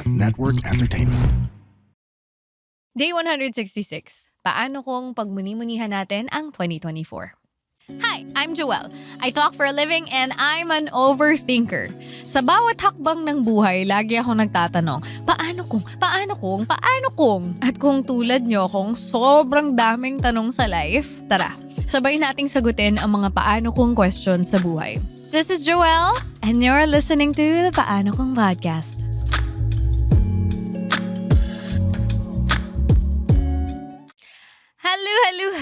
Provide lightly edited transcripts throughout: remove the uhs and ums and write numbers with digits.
Network Entertainment. Day 166. Paano kung pagmuni-munihan natin ang 2024? Hi, I'm Joelle. I talk for a living and I'm an overthinker. Sa bawat hakbang ng buhay, lagi ako nagtatanong, paano kung? At kung tulad nyo kung sobrang daming tanong sa life, tara, sabay nating sagutin ang mga paano kung questions sa buhay. This is Joelle and you're listening to the Paano Kung podcast.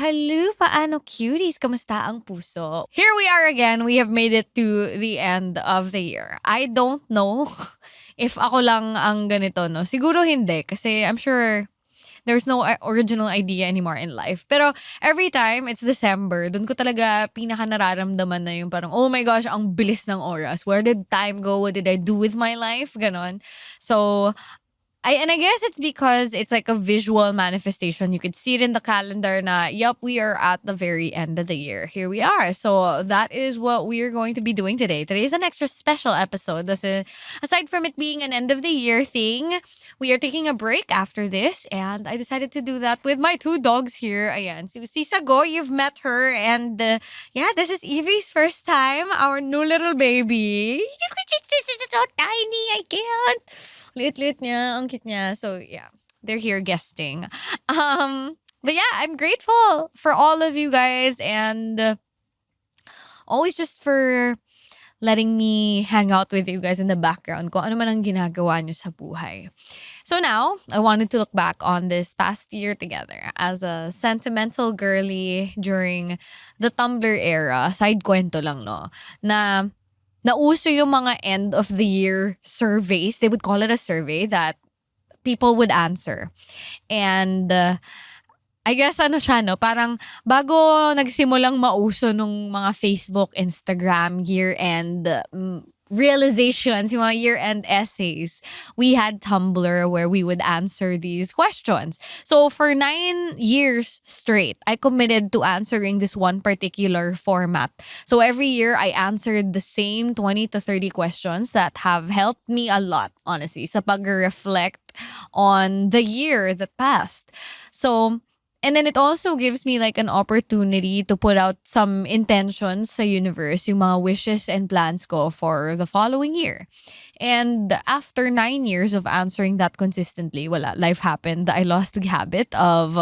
Hello, paano cuties? Kamusta ang puso? Here we are again. We have made it to the end of the year. I don't know if ako lang ang ganito, no? Siguro hindi kasi I'm sure there's no original idea anymore in life. Pero every time it's December, dun ko talaga pinaka nararamdaman na yung parang, oh my gosh, ang bilis ng oras. Where did time go? What did I do with my life? Ganon. So, I guess it's because it's like a visual manifestation. You could see it in the calendar na, yup, we are at the very end of the year. Here we are. So that is what we are going to be doing today. Today is an extra special episode. Aside from it being an end of the year thing, we are taking a break after this. And I decided to do that with my two dogs here. Ayan. Si Sago, you've met her. And yeah, this is Evie's first time. Our new little baby. She's so tiny. I can't. Liit-liit niya, ang cute niya. So yeah, they're here guesting. But yeah, I'm grateful for all of you guys and always just for letting me hang out with you guys in the background kung ano man ang ginagawa niyo sa buhay. So now, I wanted to look back on this past year together as a sentimental girly during the Tumblr era. Side kwento lang, no? Na nauso yung mga end of the year surveys. They would call it a survey that people would answer. And I guess ano siya, no? Parang bago nagsimulang mauso nung mga Facebook, Instagram, year-end realizations, yung mga year-end essays, we had Tumblr where we would answer these questions. So for 9 years straight, I committed to answering this one particular format. So every year, I answered the same 20 to 30 questions that have helped me a lot, honestly, sa pag-reflect on the year that passed. So, and then it also gives me like an opportunity to put out some intentions sa universe, yung mga wishes and plans ko for the following year. And after 9 years of answering that consistently, life happened. I lost the habit of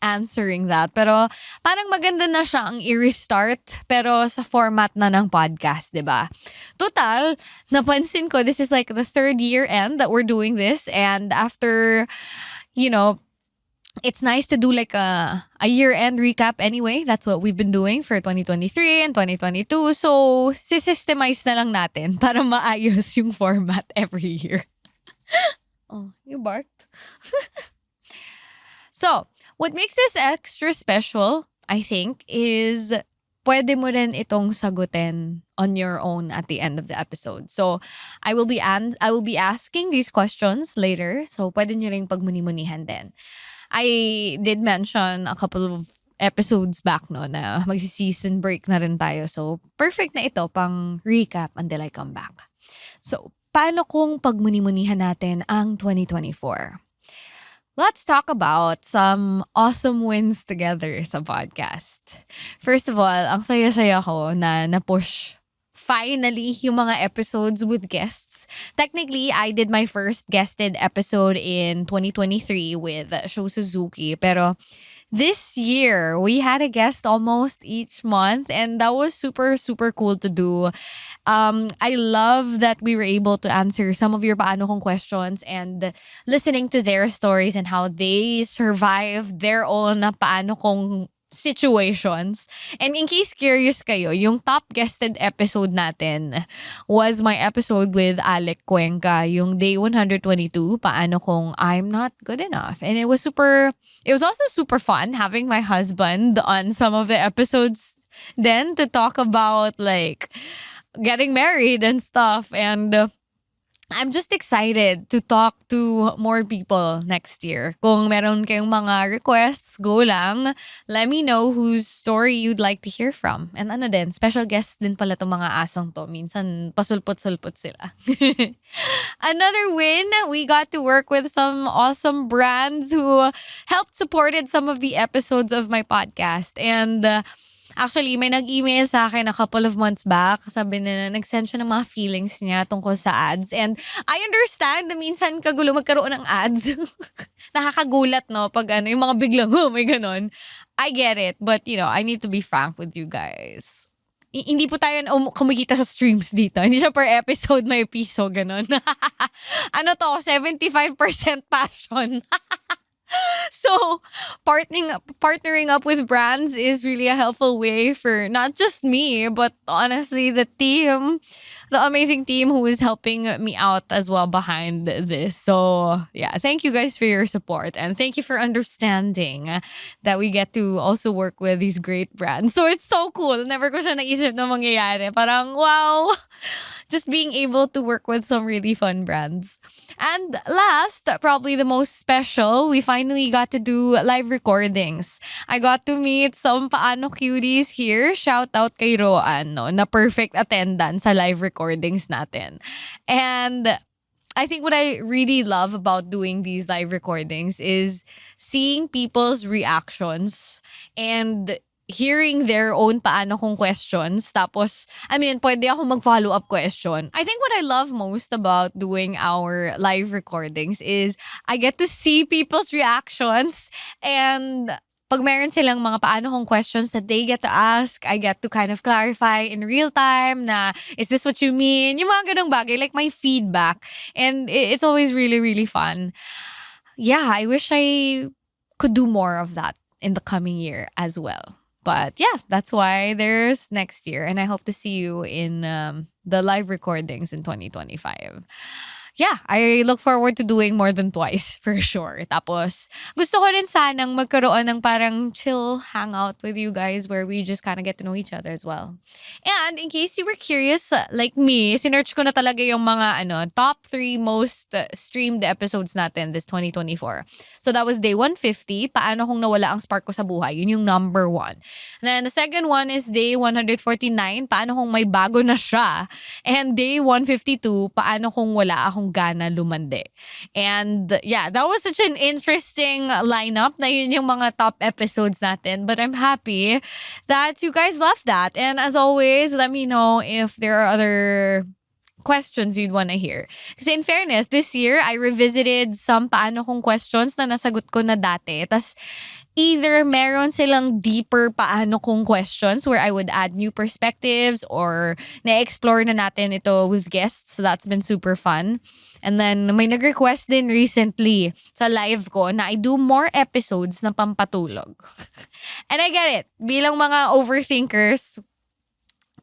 answering that. Pero parang maganda na siyang i-restart pero sa format na ng podcast, 'di ba? Total, napansin ko this is like the 3rd year end that we're doing this, and after, you know, it's nice to do like a year-end recap anyway. That's what we've been doing for 2023 and 2022. So, systemize na lang natin para maayos yung format every year. Oh, you barked. So, what makes this extra special, I think, is pwede mo rin itong sagutin on your own at the end of the episode. So, I will be asking these questions later. So, pwede nyo rin pagmuni-munihan din. I did mention a couple of episodes back no na magsi-season break na rin tayo. So, perfect na ito pang recap until I come back. So, paano kung pagmuni-munihan natin ang 2024? Let's talk about some awesome wins together sa podcast. First of all, ang saya-saya ko na na-push finally yung mga episodes with guests. Technically, I did my first guested episode in 2023 with Sho Suzuki. Pero this year, we had a guest almost each month, and that was super, super cool to do. I love that we were able to answer some of your Paano Kung questions and listening to their stories and how they survived their own Paano Kung situations. And in case curious kayo, yung top guested episode natin was my episode with Alec Cuenca, yung day 122, Paano Kung I'm Not Good Enough. And it was also super fun having my husband on some of the episodes then to talk about like getting married and stuff. And I'm just excited to talk to more people next year. Kung meron kayong mga requests, go lang. Let me know whose story you'd like to hear from. And ano din, special guest din pala itong mga asong to. Minsan pasulpot-sulpot sila. Another win, we got to work with some awesome brands who helped supported some of the episodes of my podcast. And actually, may nag-email sa akin a couple of months back. Sabi nila, nag-send siya ng mga feelings niya tungkol sa ads. And I understand na minsan kagulo magkaroon ng ads. Nakakagulat, no? Pag yung mga biglang, may ganon. I get it. But, I need to be frank with you guys. Hindi po tayo kumikita sa streams dito. Hindi siya per episode may piso, ganon. Ano to? 75% passion. So, partnering up with brands is really a helpful way for not just me, but honestly the team, the amazing team who is helping me out as well behind this. So, yeah, thank you guys for your support and thank you for understanding that we get to also work with these great brands. So, it's so cool. Never ko siya naisip na mangyayari. Parang, wow! Just being able to work with some really fun brands. And last, probably the most special, we finally got to do live recordings. I got to meet some Paano Cuties here. Shout out kay Roan, no, na perfect attendance sa live recordings natin. And I think what I really love about doing these live recordings is seeing people's reactions and hearing their own paano kung questions. Tapos, pwede ako mag-follow up question. I think what I love most about doing our live recordings is I get to see people's reactions and pag meron silang mga paano kung questions that they get to ask, I get to kind of clarify in real time na, is this what you mean? Yung mga ganong bagay, like my feedback. And it's always really, really fun. Yeah, I wish I could do more of that in the coming year as well. But yeah, that's why there's next year. And I hope to see you in the live recordings in 2025. Yeah, I look forward to doing more than twice for sure. Tapos, gusto ko rin sanang magkaroon ng parang chill hangout with you guys where we just kind of get to know each other as well. And in case you were curious, like me, sinearch ko na talaga yung mga top 3 most streamed episodes natin this 2024. So that was day 150, Paano Kung Nawala Ang Spark Ko Sa Buhay. Yun yung number 1. And then the second one is day 149, Paano Kung May Bago Na Siya. And day 152, Paano Kung Wala Akong Gana Lumande. And yeah, that was such an interesting lineup na yun yung mga top episodes natin. But I'm happy that you guys love that. And as always, let me know if there are other questions you'd want to hear. Kasi in fairness, this year, I revisited some paano kung questions na nasagot ko na dati. Tas either meron silang deeper paano kung questions where I would add new perspectives or na-explore na natin ito with guests. So that's been super fun. And then may nag-request din recently sa live ko na I do more episodes na pampatulog. And I get it. Bilang mga overthinkers,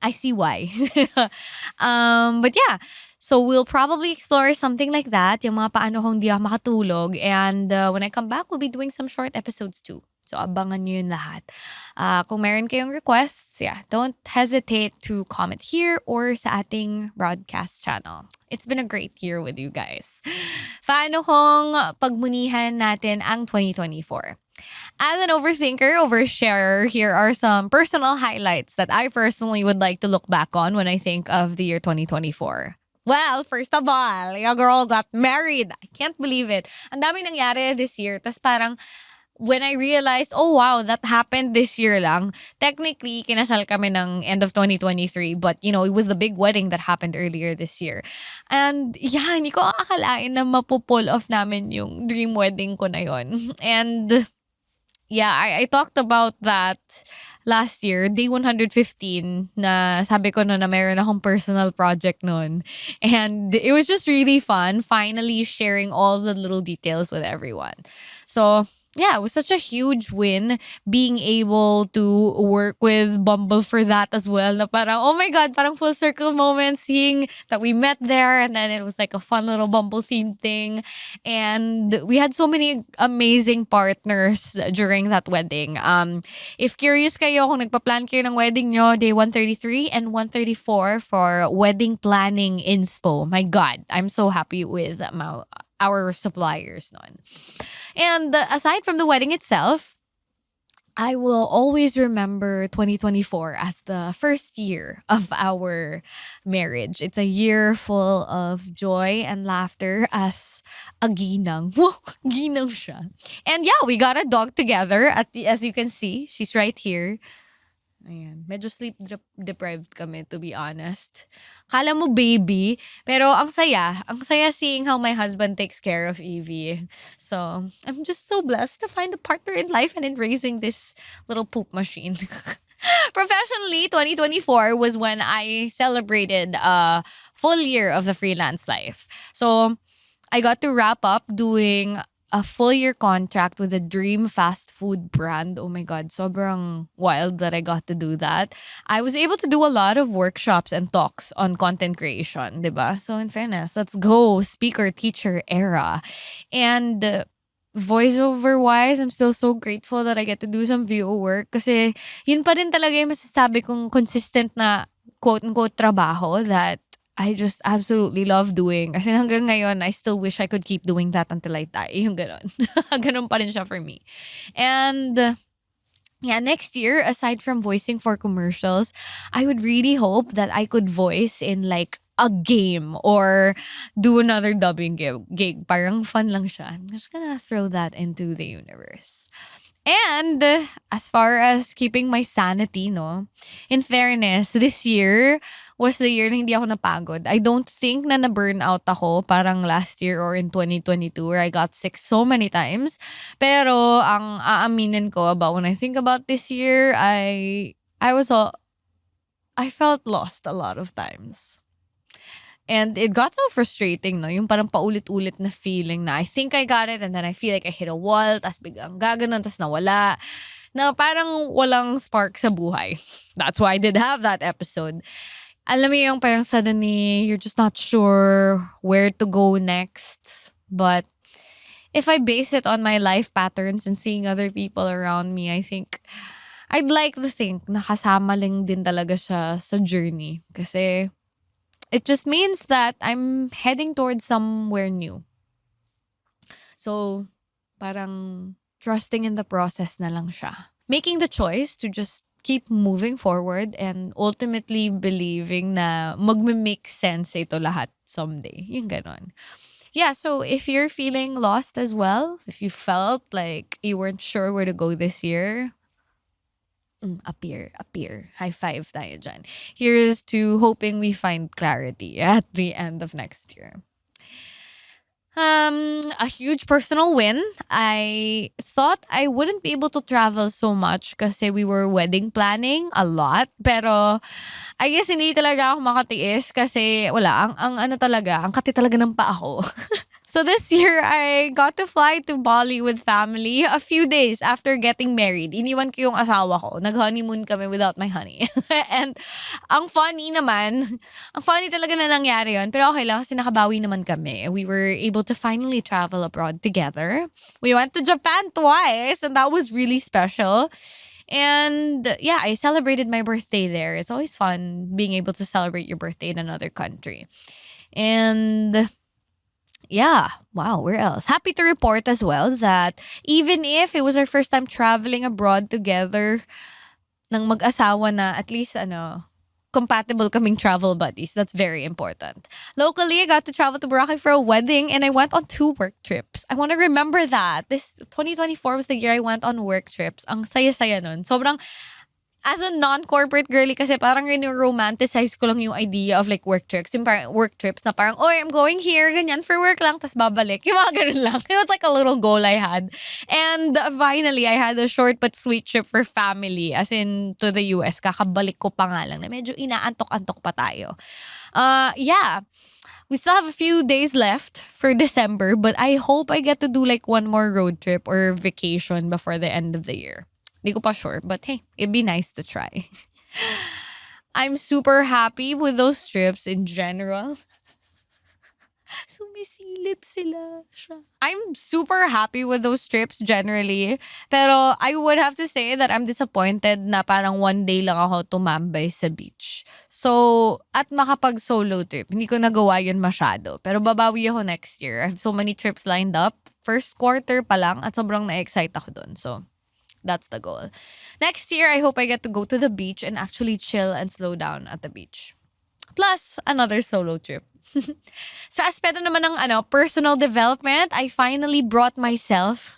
I see why. But yeah, so we'll probably explore something like that, yung mga paano kung di ako makatulog. And when I come back, we'll be doing some short episodes too. So abangan nyo yun lahat. Kung meron kayong requests, don't hesitate to comment here or sa ating broadcast channel. It's been a great year with you guys. Paano kung pagmunihan natin ang 2024? As an overthinker, oversharer, here are some personal highlights that I personally would like to look back on when I think of the year 2024. Well, first of all, your girl got married. I can't believe it. Ang daming nangyari this year. Tas parang, when I realized, oh wow, that happened this year lang. Technically, kinasal kami ng end of 2023. But, it was the big wedding that happened earlier this year. And yeah, hindi ko akalain na mapupull off namin yung dream wedding ko na yon. And yeah, I talked about that last year, day 115, na sabi ko na meron akong personal project nun. And it was just really fun, finally sharing all the little details with everyone. So, yeah, it was such a huge win being able to work with Bumble for that as well. Na parang, oh my God, parang full circle moment seeing that we met there and then it was like a fun little Bumble themed thing. And we had so many amazing partners during that wedding. If curious kayo kung nagpa-plan kayo ng wedding nyo, day 133 and 134 for wedding planning inspo. My God, I'm so happy with our suppliers nun. And aside from the wedding itself, I will always remember 2024 as the first year of our marriage. It's a year full of joy and laughter as a ginang. Ginang siya. And yeah, we got a dog together. As you can see, she's right here. Ayan. Medyo sleep deprived kami, to be honest. Kala mo baby, pero ang saya. Ang saya seeing how my husband takes care of Evie. So, I'm just so blessed to find a partner in life and in raising this little poop machine. Professionally, 2024 was when I celebrated a full year of the freelance life. So, I got to wrap up doing a full year contract with a dream fast food brand. Oh my God, sobrang wild that I got to do that. I was able to do a lot of workshops and talks on content creation, diba? So in fairness, let's go speaker teacher era. And voiceover wise, I'm still so grateful that I get to do some VO work kasi yun pa rin talaga yung masasabi kong consistent na quote-unquote trabaho that I just absolutely love doing. Kasi hanggang ngayon, I still wish I could keep doing that until I die. Yung ganon. Ganon pa rin siya for me. And yeah, next year, aside from voicing for commercials, I would really hope that I could voice in like a game or do another dubbing gig. Parang fun lang siya. I'm just gonna throw that into the universe. And as far as keeping my sanity, no, in fairness, this year was the year na hindi ako napagod. I don't think na na-burnout ako parang last year or in 2022 where I got sick so many times. Pero ang aaminin ko about when I think about this year, I felt lost a lot of times. And it got so frustrating, no? Yung parang paulit-ulit na feeling na I think I got it and then I feel like I hit a wall, tas biglang gaganon, tas nawala. Na parang walang spark sa buhay. That's why I did have that episode. Alam mo yung parang suddenly you're just not sure where to go next. But if I base it on my life patterns and seeing other people around me, I think I'd like to think na kasama lang din talaga siya sa journey. Kasi it just means that I'm heading towards somewhere new. So, parang trusting in the process na lang siya. Making the choice to just keep moving forward and ultimately believing na magme-make sense ito lahat someday. Yung ganon. Yeah, so if you're feeling lost as well, if you felt like you weren't sure where to go this year, appear. High five tayo dyan. Here's to hoping we find clarity at the end of next year. A huge personal win. I thought I wouldn't be able to travel so much kasi we were wedding planning a lot. Pero I guess hindi talaga ako makatiis kasi wala, ang ano talaga, ang kati talaga ng paa ko. So this year, I got to fly to Bali with family a few days after getting married. Iniwan ko yung asawa ko. Nag-honeymoon kami without my honey. And ang funny talaga na nangyari yun. Pero okay lang kasi nakabawi naman kami. We were able to finally travel abroad together. We went to Japan twice and that was really special. And yeah, I celebrated my birthday there. It's always fun being able to celebrate your birthday in another country. And yeah, wow, where else? Happy to report as well that even if it was our first time traveling abroad together ng mag-asawa na at least compatible kaming travel buddies. That's very important. Locally, I got to travel to Boracay for a wedding and I went on 2 work trips. I want to remember that. This 2024 was the year I went on work trips. Ang saya-saya nun. Sobrang as a non-corporate girly kasi parang romanticize ko lang yung idea of like work trips. Yung parang work trips na parang, I'm going here, ganyan, for work lang, tas babalik. Yung mga ganun lang. It was like a little goal I had. And finally, I had a short but sweet trip for family, as in to the US. Kakabalik ko pa nga lang na medyo inaantok-antok pa tayo. Yeah. We still have a few days left for December, but I hope I get to do like one more road trip or vacation before the end of the year. Di ko pa sure, but hey, it'd be nice to try. I'm super happy with those trips in general. Sumisilip sila siya. I'm super happy with those trips generally. Pero I would have to say that I'm disappointed na parang one day lang ako tumambay sa beach. So, at makapag solo trip, hindi ko nagawa yun masyado. Pero babawi ako next year. I have so many trips lined up. First quarter pa lang at sobrang na-excite ako dun. So, That's the goal. Next year, I hope I get to go to the beach and actually chill and slow down at the beach. Plus, another solo trip. Sa aspeto naman ng personal development, I finally brought myself...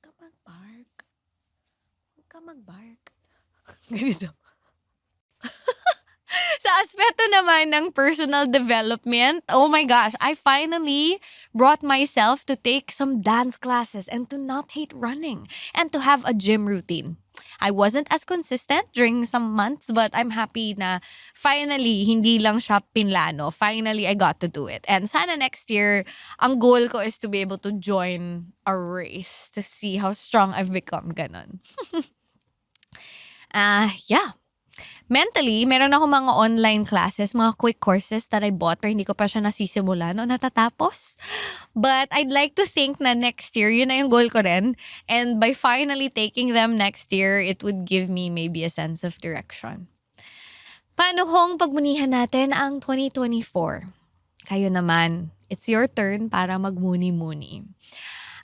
Huwag ka mag-bark. Huwag ka mag-bark. Ganito. Sa aspeto naman ng personal development, oh my gosh, I finally brought myself to take some dance classes and to not hate running and to have a gym routine. I wasn't as consistent during some months, but I'm happy na finally, hindi lang siya pinlano. Finally, I got to do it. And sana next year, ang goal ko is to be able to join a race to see how strong I've become. Ganon. Yeah. Mentally, meron ako mga online classes, mga quick courses that I bought pero hindi ko pa siya nasisimulan o natatapos. But I'd like to think na next year, yun na yung goal ko rin. And by finally taking them next year, it would give me maybe a sense of direction. Paano kung pagmunihan natin ang 2024? Kayo naman, it's your turn para magmuni-muni.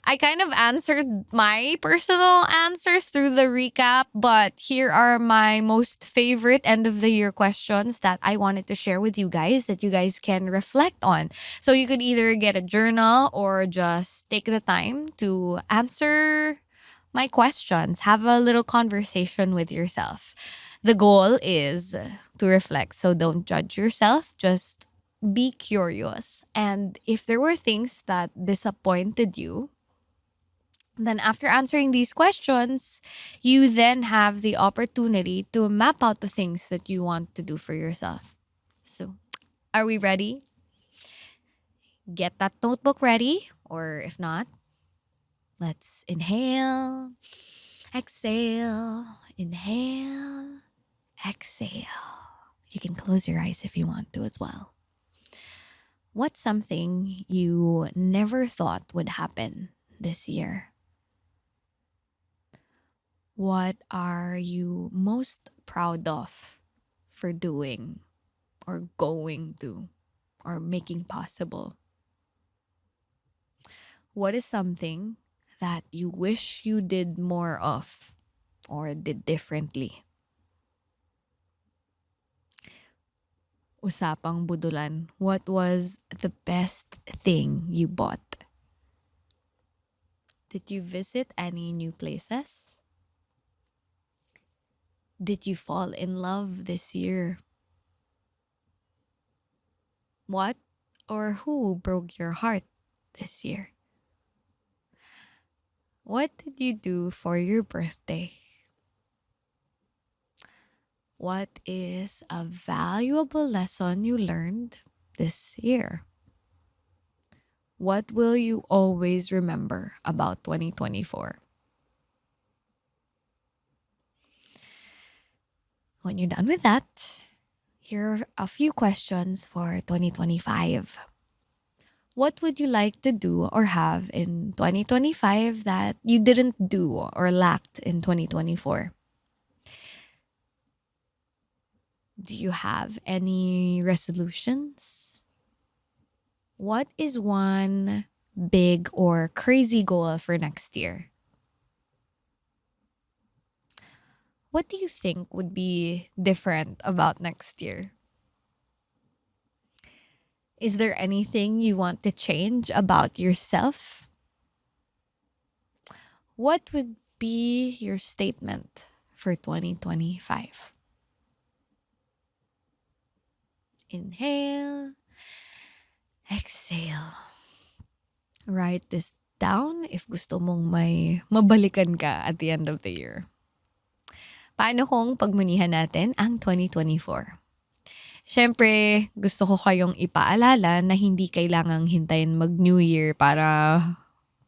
I kind of answered my personal answers through the recap, but here are my most favorite end of the year questions that I wanted to share with you guys that you guys can reflect on. So you could either get a journal or just take the time to answer my questions, have a little conversation with yourself. The goal is to reflect, so don't judge yourself, just be curious. And if there were things that disappointed you, then after answering these questions, you then have the opportunity to map out the things that you want to do for yourself. So, are we ready? Get that notebook ready, or if not, let's inhale, exhale, inhale, exhale. You can close your eyes if you want to as well. What's something you never thought would happen this year? What are you most proud of for doing or going to or making possible? What is something that you wish you did more of or did differently? Usapang budulan, what was the best thing you bought? Did you visit any new places? Did you fall in love this year? What or who broke your heart this year? What did you do for your birthday? What is a valuable lesson you learned this year? What will you always remember about 2024? When you're done with that, here are a few questions for 2025. What would you like to do or have in 2025 that you didn't do or lacked in 2024? Do you have any resolutions? What is one big or crazy goal for next year? What do you think would be different about next year? Is there anything you want to change about yourself? What would be your statement for 2025? Inhale, exhale. Write this down if gusto mong may mabalikan ka at the end of the year. Paano kung pagmunihan natin ang 2024? Siyempre, gusto ko kayong ipaalala na hindi kailangang hintayin mag-New Year para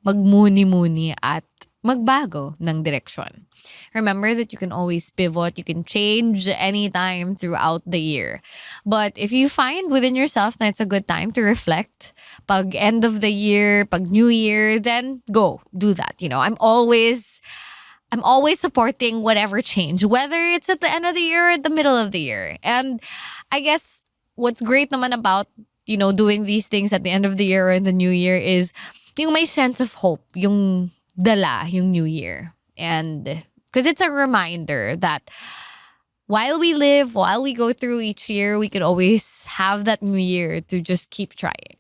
magmuni-muni at magbago ng direksyon. Remember that you can always pivot, you can change anytime throughout the year. But if you find within yourself na it's a good time to reflect, pag end of the year, pag New Year, then go, do that. I'm always supporting whatever change, whether it's at the end of the year or at the middle of the year. And I guess what's great naman about, doing these things at the end of the year or in the new year is yung may sense of hope, yung dala yung New Year. And because it's a reminder that while we live, while we go through each year, we could always have that New Year to just keep trying.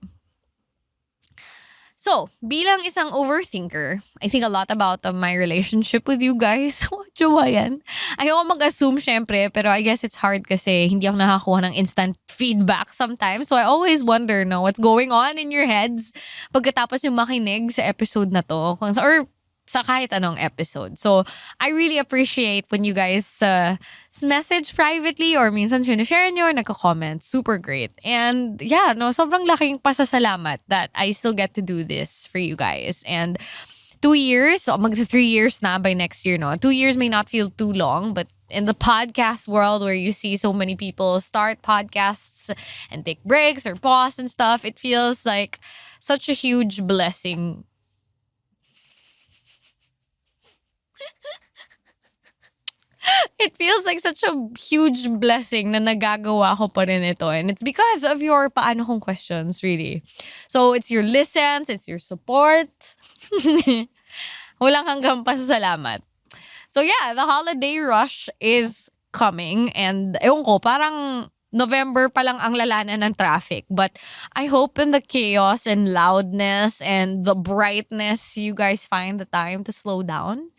So, bilang isang overthinker, I think a lot about my relationship with you guys. Jowa yan. Ayoko mag-assume syempre, pero I guess it's hard kasi hindi ako nakakuha ng instant feedback sometimes. So I always wonder, no, what's going on in your heads pagkatapos yung makinig sa episode na to. Or sa kahit anong episode. So, I really appreciate when you guys message privately or minsan sinishare nyo, nagko-comment. Super great. And yeah, no, sobrang laking pasasalamat that I still get to do this for you guys. And 2 years, so magsa 3 years na by next year, no? 2 years may not feel too long, but in the podcast world where you see so many people start podcasts and take breaks or pause and stuff, it feels like such a huge blessing. It feels like such a huge blessing na nagagawa ko pa rin ito. And it's because of your Paano Kung questions, really. So, it's your listens, it's your support. Walang hanggang pasasalamat. So, yeah, the holiday rush is coming. And, ewan ko, parang November pa lang ang lalanan ng traffic. But I hope in the chaos and loudness and the brightness, you guys find the time to slow down.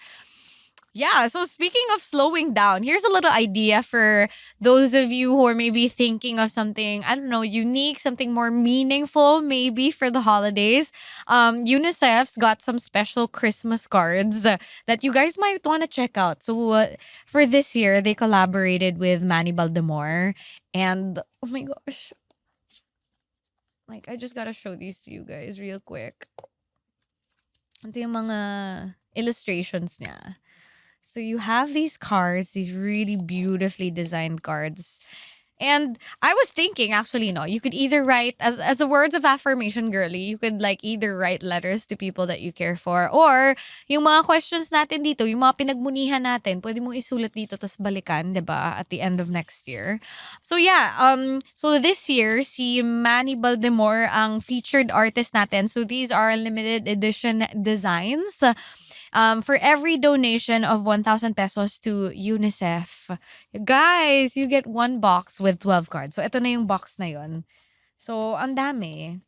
Yeah, so speaking of slowing down, here's a little idea for those of you who are maybe thinking of something, I don't know, unique, something more meaningful maybe for the holidays. UNICEF's got some special Christmas cards that you guys might want to check out. So for this year, they collaborated with Manny Baldemore. And oh my gosh, like I just gotta show these to you guys real quick. Ito yung mga illustrations niya. So you have these cards, these really beautifully designed cards. And I was thinking, actually, no, you could either write, as a words of affirmation girly, you could like either write letters to people that you care for, or yung mga questions natin dito, yung mga pinagmunihan natin, pwede mong isulat dito tas balikan, diba, at the end of next year. So yeah, so this year, si Manny Baldemore ang featured artist natin. So these are limited edition designs. For every donation of 1,000 pesos to UNICEF, guys, you get one box with 12 cards. So, ito na yung box na yon. So, ang dami.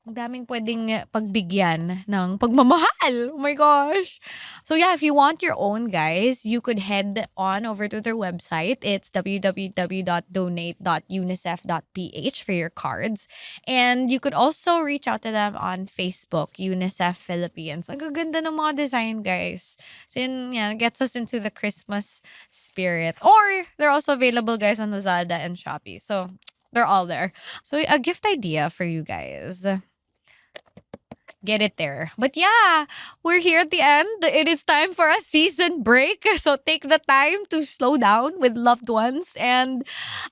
Ang daming pwedeng pagbigyan ng pagmamahal. Oh my gosh. So yeah, if you want your own, guys, you could head on over to their website. It's www.donate.unicef.ph for your cards. And you could also reach out to them on Facebook, UNICEF Philippines. Ang gaganda ng mga design, guys. So yeah, gets us into the Christmas spirit. Or they're also available, guys, on Lazada and Shopee. So they're all there. So a gift idea for you guys. Get it there. But yeah, we're here at the end. It is time for a season break. So take the time to slow down with loved ones. And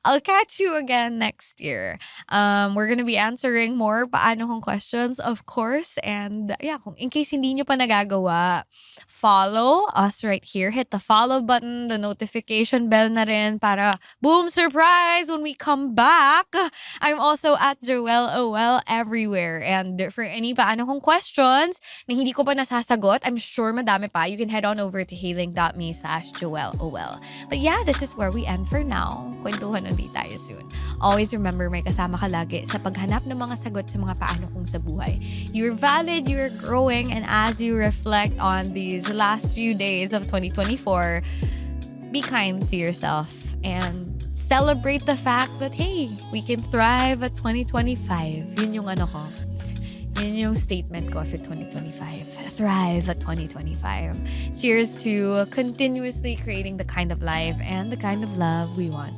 I'll catch you again next year. We're gonna be answering more Paano Kung questions, of course. And yeah, kung in case hindi nyo pa nagagawa, follow us right here. Hit the follow button, the notification bell na rin para boom, surprise when we come back. I'm also at Joelle OL everywhere. And for any Paano Kung questions na hindi ko pa nasasagot, I'm sure madami pa. You can head on over to healing.me/JoelleOL. But yeah, this is where we end for now. Kwentuhan ulit tayo soon. Always remember, may kasama ka lagi sa paghanap ng mga sagot sa mga paano kung sa buhay. You're valid, you're growing, and as you reflect on these last few days of 2024, be kind to yourself and celebrate the fact that, hey, we can thrive at 2025. Yun yung ano ko. Yun yung statement ko for 2025. Thrive at 2025. Cheers to continuously creating the kind of life and the kind of love we want.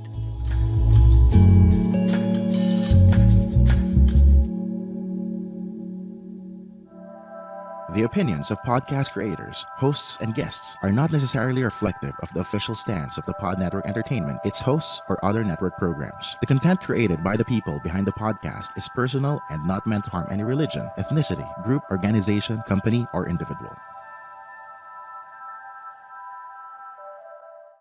The opinions of podcast creators, hosts, and guests are not necessarily reflective of the official stance of the Pod Network Entertainment, its hosts, or other network programs. The content created by the people behind the podcast is personal and not meant to harm any religion, ethnicity, group, organization, company, or individual.